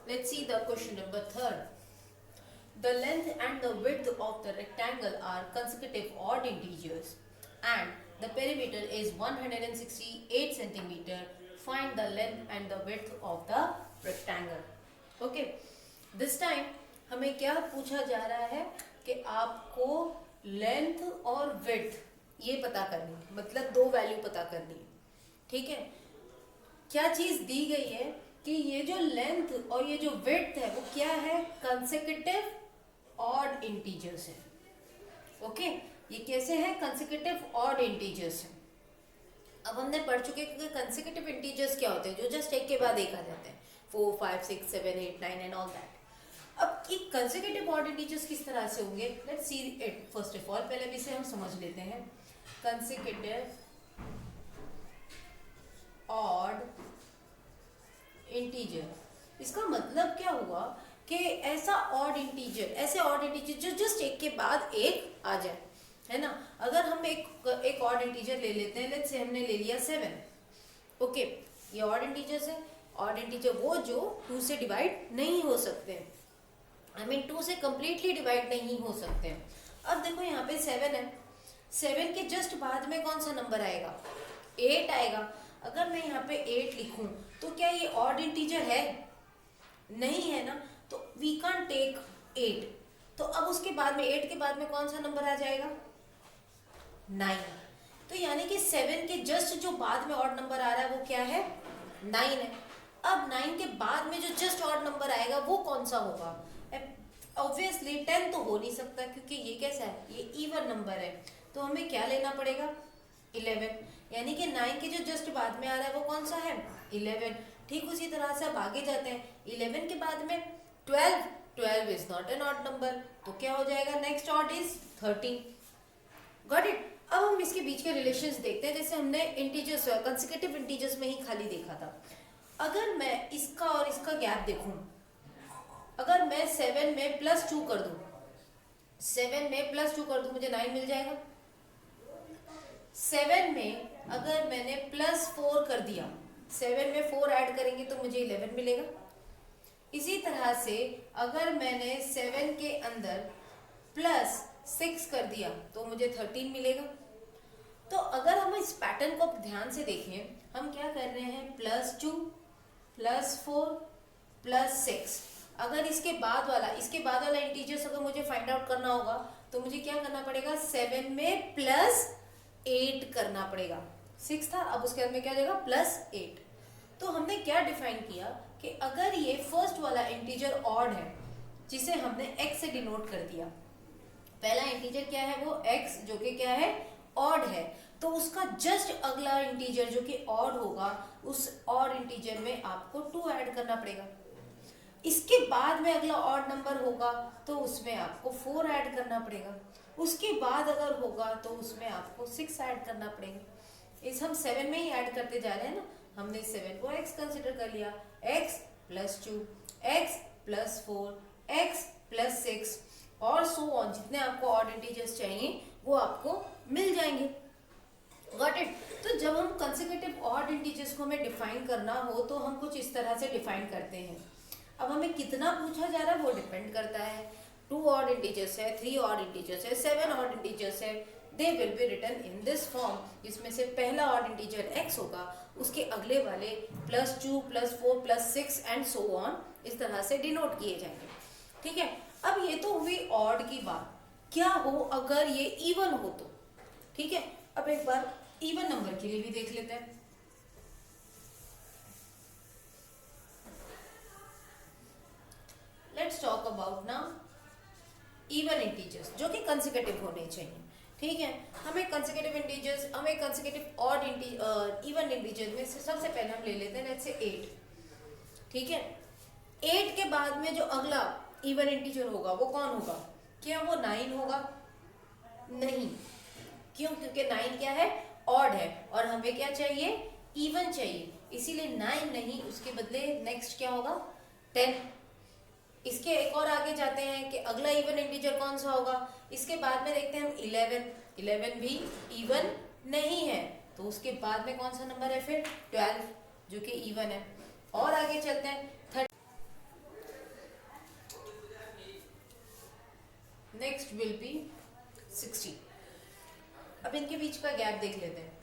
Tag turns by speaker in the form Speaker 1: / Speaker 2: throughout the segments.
Speaker 1: Let's see the question number 3. The length and the width of the rectangle are consecutive odd integers and the perimeter is 168 centimeter. Find the length and the width of the rectangle. Okay. This time हमें क्या पूछा जा रहा है कि आपको length और width ये पता करनी है, मतलब दो वैल्यू पता करनी है. ठीक है. क्या चीज दी गई है कि ये जो लेंथ और ये जो विड्थ है वो क्या है, कंसेक्यूटिव ऑड इंटीजर्स है. ओके. ये कैसे है, कंसेक्यूटिव ऑड इंटीजर्स है. अब हमने पढ़ चुके हैं कि कंसेक्यूटिव इंटीजर्स क्या होते हैं, जो जस्ट एक के बाद एक आ जाते हैं, 4 5 6 7 8 9 एंड ऑल दैट. अब ये कंसेक्यूटिव ऑड इंटीजर्स किस तरह से होंगे, let's see it first of all. पहले भी इसे हम समझ लेते हैं. कंसेक्यूटिव ऑड इंटीजर, इसका मतलब क्या हुआ कि ऐसा ऑड इंटीजर, ऐसे ऑड इंटीजर जो जस्ट एक के बाद एक आ जाए, है ना. अगर हम एक ऑड इंटीजर ले लेते हैं, लेट्स से हमने ले लिया 7. ओके. ये ऑड इंटीजर्स है. ऑड इंटीजर वो जो 2 से डिवाइड नहीं हो सकते, आई मीन 2 से कंप्लीटली डिवाइड नहीं हो सकते हैं. अब देखो यहाँ पे 7 है. 7 के जस्ट बाद में कौन सा नंबर आएगा, 8 आएगा. अगर मैं यहाँ पे 8 लिखूं तो क्या ये ऑड इंटीजर है, नहीं है ना. तो वी कैन टेक 8. तो अब उसके बाद में 8 के बाद में कौन सा नंबर आ जाएगा, 9. तो यानी कि 7 के जस्ट जो बाद में ऑड नंबर आ रहा है वो क्या है, 9 है. अब 9 के बाद में जो जस्ट ऑड नंबर आएगा वो कौन सा होगा, ऑब्वियसली 10 तो हो नहीं सकता क्योंकि ये कैसा है, ये इवन नंबर है. तो हमें क्या लेना पड़ेगा, 11. यानी कि 9 के जो जस्ट बाद में आ रहा है वो कौन सा है, 11. ठीक उसी तरह से अब आगे जाते हैं. 11 के बाद में 12. 12 is not an odd number, तो क्या हो जाएगा, next odd is 13. Got it. अब हम इसके बीच के रिलेशंस देखते हैं, जैसे हमने इंटीजर्स कंसेक्यूटिव इंटीजर्स में ही खाली देखा था. अगर मैं इसका और इसका गैप देखूं, अगर मैं 7 में +2 कर दूं, 7 में +2 कर दूं, मुझे 9 मिल जाएगा. 7 में अगर मैंने +4 कर दिया, 7 में 4 ऐड करेंगे तो मुझे 11 मिलेगा. इसी तरह से अगर मैंने 7 के अंदर +6 कर दिया तो मुझे 13 मिलेगा. तो अगर हम इस पैटर्न को ध्यान से देखें, हम क्या कर रहे हैं, +2 +4 +6. अगर इसके बाद वाला इंटीजर्स अगर मुझे फाइंड आउट करना होगा तो मुझे क्या करना पड़ेगा, 7 में +8 करना पड़ेगा. 6 था, अब उसके बाद में क्या जाएगा, +8. तो हमने क्या डिफाइन किया कि अगर ये फर्स्ट वाला इंटीजर ऑड है, जिसे हमने x से डिनोट कर दिया, पहला इंटीजर क्या है, वो x जो कि क्या है, ऑड है, तो उसका जस्ट अगला इंटीजर जो कि ऑड होगा, उस ऑड इंटीजर में आपको 2 ऐड करना पड़ेगा. इसके बाद में अगला ऑड नंबर होगा तो उसमें आपको 4 ऐड करना पड़ेगा. उसके बाद अगर होगा तो उसमें आपको 6 ऐड करना पड़ेगा. इस हम 7 में ही ऐड करते जा रहे हैं ना. हमने 7 को x कंसिडर कर लिया, x +2 x +4 x +6 और सो ऑन, जितने आपको ऑड इंटीजर्स चाहिए वो आपको मिल जाएंगे. Got it. तो जब हम कंसेक्यूटिव ऑड इंटीजर्स को हमें डिफाइन करना हो तो हम कुछ इस तरह से डिफाइन करते हैं. अब हमें कितना पूछा जा रहा है वो डिपेंड करता है. 2 ऑड इंटीजर्स है, 3 ऑड इंटीजर्स है, 7 ऑड इंटीजर्स है, they will be written in this form. इसमें से पहला ऑड इंटीजर x होगा, उसके अगले वाले +2 +4 +6 एंड सो ऑन इस तरह से डिनोट किए जाएंगे. ठीक है. अब ये तो हुई ऑड की बात. क्या हो अगर ये इवन हो तो, ठीक है. अब एक बार इवन नंबर के लिए भी देख लेते हैं. लेट्स टॉक अबाउट ना इवन इंटीजर्स जो कि कंसेक्यूटिव होने चाहिए. ठीक है. हमें कंसेक्यूटिव इंटीजर्स, हमें कंसेक्यूटिव ऑड इवन इंटीजर में से सबसे पहले हम ले लेते हैं लेट्स से 8. ठीक है. 8 के बाद में जो अगला इवन इंटीजर होगा वो कौन होगा, क्या वो 9 होगा, नहीं. क्यों, क्योंकि 9 क्या है, ऑड है और हमें क्या चाहिए, इवन चाहिए. इसीलिए 9 नहीं, उसके बदले नेक्स्ट क्या होगा, 10. इसके एक और आगे जाते हैं कि अगला इवन इंटीजर कौन सा होगा. इसके बाद में देखते हैं हम 11. 11 भी इवन नहीं है, तो उसके बाद में कौन सा नंबर है फिर, 12 जो कि इवन है. और आगे चलते हैं नेक्स्ट विल बी 60। अब इनके बीच का गैप देख लेते हैं।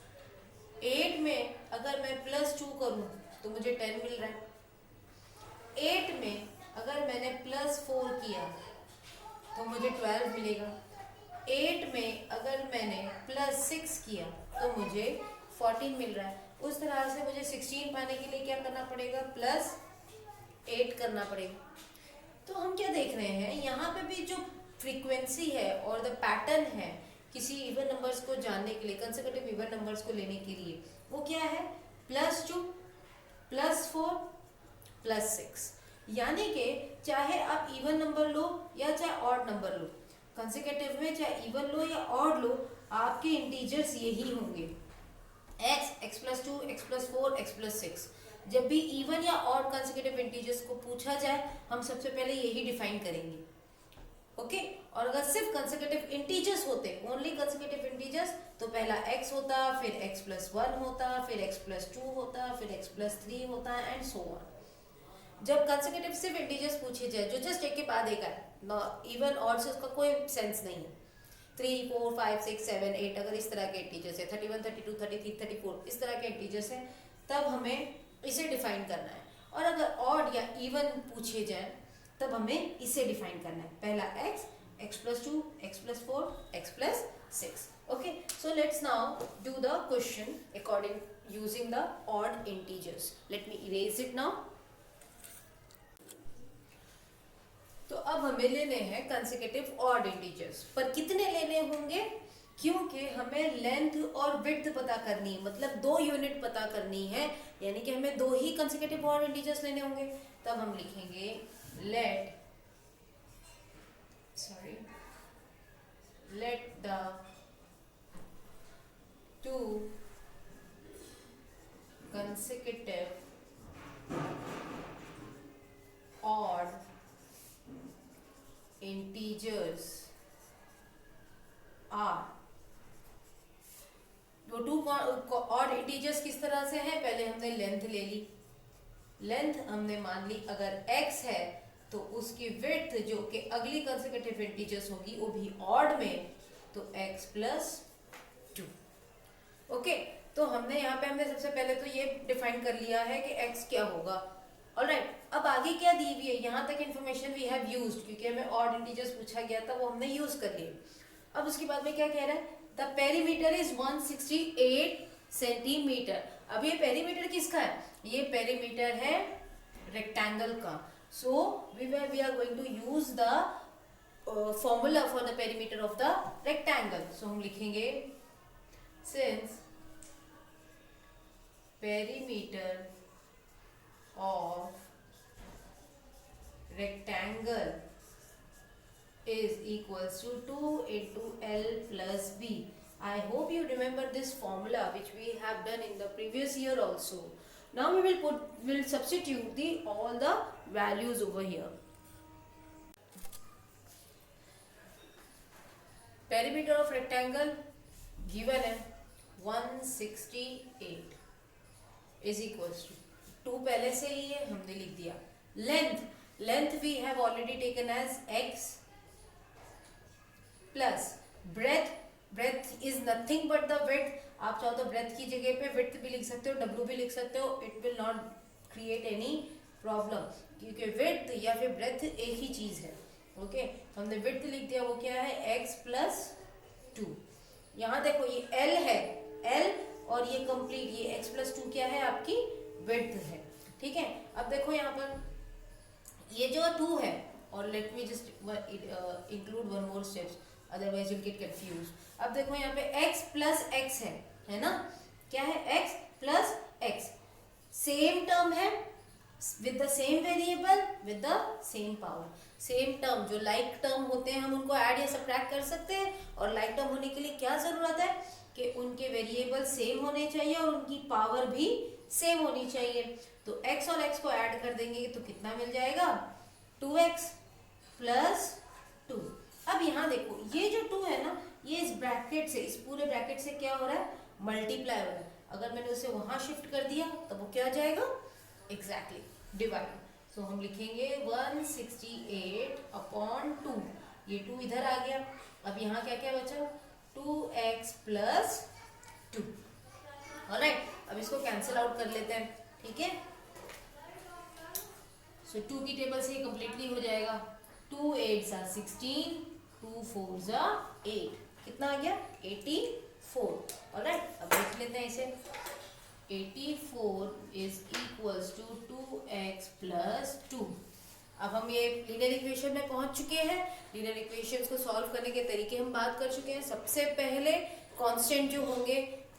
Speaker 1: 8 में अगर मैं +2 करूं तो मुझे 10 मिल रहा है। 8 में अगर मैंने +4 किया तो मुझे 12 मिलेगा। 8 में अगर मैंने +6 किया तो मुझे 14 मिल रहा है। उस तरह से मुझे 16 पाने के लिए क्या करना पड़ेगा, +8 करना पड़ेगा। तो हम क्या देख रहे हैं, यहाँ पे भी जो फ्रीक्वेंसी है और द पैटर्न है किसी इवन नंबर्स को जानने के लिए, कंसेक्यूटिव इवन नंबर्स को लेने के लिए, वो क्या है, +2 +4 +6। यानी कि चाहे आप इवन नंबर लो या चाहे ऑड नंबर लो, कंसेक्यूटिव में चाहे इवन लो या ऑड लो, आपके इंटीजर्स यही होंगे, x +2 x +4 x +6। जब भी इवन या ऑड कंसेक्यूटिव इंटीजर्स को पूछा जाए हम सबसे पहले यही डिफाइन करेंगे। ओके और अगर सिर्फ कंसेक्यूटिव इंटीजर्स होते, ओनली कंसेक्यूटिव इंटीजर्स, तो पहला x होता, फिर x +1 होता, फिर x +2 होता, फिर x +3 होता एंड सो ऑन। जब कंसेक्यूटिव सिर्फ इंटीजर्स पूछे जाए जो जस्ट एक के बाद एक है, इवन ऑड से उसका कोई सेंस नहीं है, 3 4 5 6 7 8 अगर इस तरह के इंटीजर्स है, 31 32 33 34 इस तरह के इंटीजर्स हैं, तब हमें इसे डिफाइन करना है। और अगर ऑड या इवन पूछे जाए तब हमें इसे डिफाइन करना है, पहला x +2 x +4 x +6। Okay so let's now do the question according using the odd integers. Let me erase it now. तो अब हमें लेने हैं कंसेक्यूटिव ऑड इंटीजर्स, पर कितने लेने होंगे, क्योंकि हमें लेंथ और विड्थ पता करनी है, मतलब 2 यूनिट पता करनी है, यानी कि हमें 2 ही कंसेक्यूटिव ऑड इंटीजर्स लेने होंगे। तब हम लिखेंगे let the 2 consecutive odd integers are, वो 2 ऑड इंटीजर्स किस तरह से है, पहले हमने लेंथ ले ली, लेंथ हमने मान ली अगर x है तो उसकी विड्थ जो कि अगली कंसेक्यूटिव इंटीजर्स होगी वो भी ऑड में, तो x +2। ओके तो हमने यहाँ पे सबसे पहले तो ये डिफाइन कर लिया है कि x क्या होगा। ऑलराइट अब आगे क्या दी हुई है, यहाँ तक इन्फॉर्मेशन वी हैव यूज्ड, क्योंकि हमें ऑड इंटीजर्स पूछा गया था वो हमने यूज कर लिए। अब उसके बाद में क्या कह रहा है, द पेरीमीटर इज 168 सेंटीमीटर। अब ये पेरीमीटर किसका है, ये पेरीमीटर है रेक्टेंगल का। So we are going to use the formula for the perimeter of the rectangle. So हम लिखेंगे since perimeter of rectangle is equals to 2 into L plus B. I hope you remember this formula which we have done in the previous year also. Now we will substitute all the values over here. Perimeter of rectangle given है 168 is equals to 2 पहले से ही है हमने लिख दिया। Length we have already taken as x plus breadth is nothing but the width। आप चाहो तो breadth की जगह पे width भी लिख सकते हो, w भी लिख सकते हो, it will not create any problem क्योंकि width या फिर breadth एक ही चीज है। ओके हमने width लिख दिया, वो क्या है x +2। यहाँ देखो ये L है, L और ये complete ये x +2 क्या है, आपकी width है। ठीक है अब देखो यहाँ पर ये जो 2 है, और let me just include one more steps otherwise you'll get confused। अब देखो यहाँ पे x plus x है ना, क्या है x plus x, same term है with the same variable with the same power। Same term जो लाइक टर्म होते हैं हम उनको ऐड या सब्ट्रैक्ट कर सकते हैं, और लाइक टर्म होने के लिए क्या जरूरत है कि उनके वेरिएबल सेम होने चाहिए और उनकी पावर भी सेम होनी चाहिए। तो x और x को ऐड कर देंगे तो कितना मिल जाएगा, 2x plus 2। अब यहाँ देखो ये जो 2 है ना, ये इस ब्रैकेट से, इस पूरे ब्रैकेट से क्या हो रहा है, मल्टीप्लाई हो रहा है। अगर मैंने उसे वहां शिफ्ट कर दिया तो वो क्या आ जाएगा, एग्जैक्टली डिवाइड। सो हम लिखेंगे 168/2। ये 2 इधर आ गया। अब यहाँ क्या क्या बचा, 2x प्लस 2। ऑलराइट, अब इसको कैंसिल आउट कर लेते हैं, ठीक है। सो 2 की टेबल से ये कंप्लीटली हो जाएगा। 2 8 16, 2 4 8, कितना आ गया 84। ऑलराइट, अब देख लेते हैं इसे। 84 is equals to 2x plus 2। अब हम ये लीनियर इक्वेशन में पहुंच चुके हैं। लीनियर इक्वेशंस को सॉल्व करने के तरीके हम बात कर चुके हैं। सबसे पहले कांस्टेंट जो होंगे,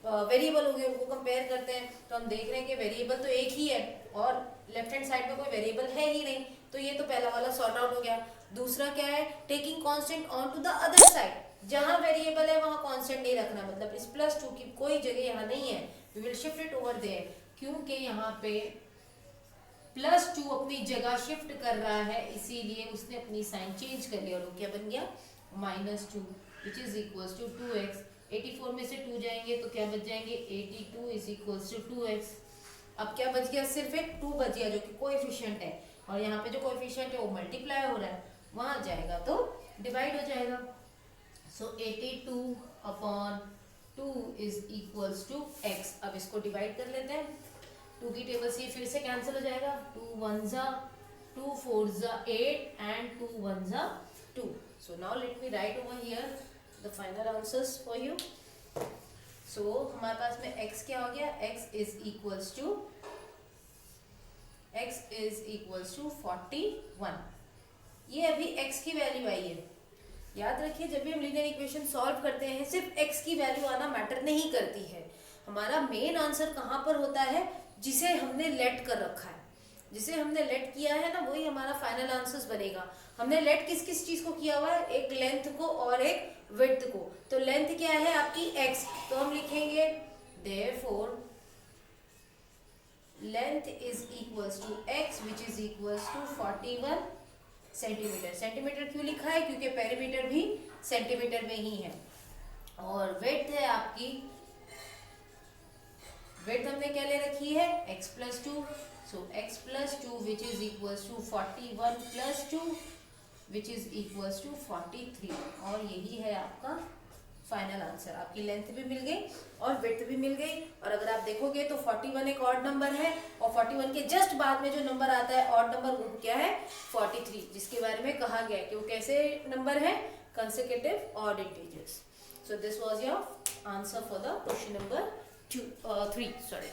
Speaker 1: वेरिएबल होंगे, उनको कंपेयर करते हैं। तो हम देख रहे हैं कि वेरिएबल तो एक ही है और लेफ्ट हैंड साइड में कोई वेरिएबल है ही नहीं, तो ये तो पहला वाला सॉर्ट आउट हो गया। दूसरा क्या है, taking constant on to the other side. जहां वेरिएबल है वहां कांस्टेंट नहीं रखना, मतलब इस प्लस 2 की कोई जगह यहाँ नहीं है, we will shift it over there, क्योंकि यहाँ पे प्लस 2 अपनी जगह शिफ्ट कर रहा है, इसीलिए उसने अपनी साइन चेंज कर लिया और वो क्या बन गया -2 which is equals to 2x। 84 में से 2 जाएंगे तो क्या बच जाएंगे 82 इज इक्वल्स टू 2x। अब क्या बच गया, सिर्फ एक 2 बच गया जो कि कोएफिशिएंट है, और यहाँ पे जो कोएफिशिएंट है वो मल्टीप्लाई हो रहा है, वहां जाएगा तो डिवाइड हो जाएगा। So 82 upon 2 is equals to x। अब इसको डिवाइड कर लेते हैं। 2 की टेबल से फिर से कैंसिल हो जाएगा। 2 1 2 4 8 and 2 1 2। So now let me write over here the final answers for you. So हमारे पास में x क्या हो गया, x इज इक्वल्स टू 41। ये अभी x की वैल्यू आई है। याद रखिए, जब भी हम लीनियर इक्वेशन सॉल्व करते हैं सिर्फ x की वैल्यू आना मैटर नहीं करती है। हमारा मेन आंसर कहाँ पर होता है, जिसे हमने लेट कर रखा है, जिसे हमने लेट किया है ना, वही हमारा फाइनल आंसर्स बनेगा। हमने लेट किस किस चीज को किया हुआ है, एक लेंथ को और एक विड्थ को। तो लेंथ क्या है आपकी x, तो हम लिखेंगे therefore length is equals to x which is equals to 41 centimetre. Centimetre क्यों लिखा है, क्योंकि पेरीमीटर भी सेंटीमीटर में ही है। और विड्थ है आपकी, विड्थ हमने क्या ले रखी है x plus 2। So x plus 2 which is equals to 41 plus 2 which is equals to 43। और यही है आपका फाइनल आंसर। आपकी लेंथ भी मिल गई और विड्थ भी मिल गई। और अगर आप देखोगे तो 41 एक ऑड नंबर है, और 41 के जस्ट बाद में जो नंबर आता है ऑड नंबर, वो क्या है 43, जिसके बारे में कहा गया है कि वो कैसे नंबर है, consecutive odd integers. So this was your answer for the question number 3, sorry।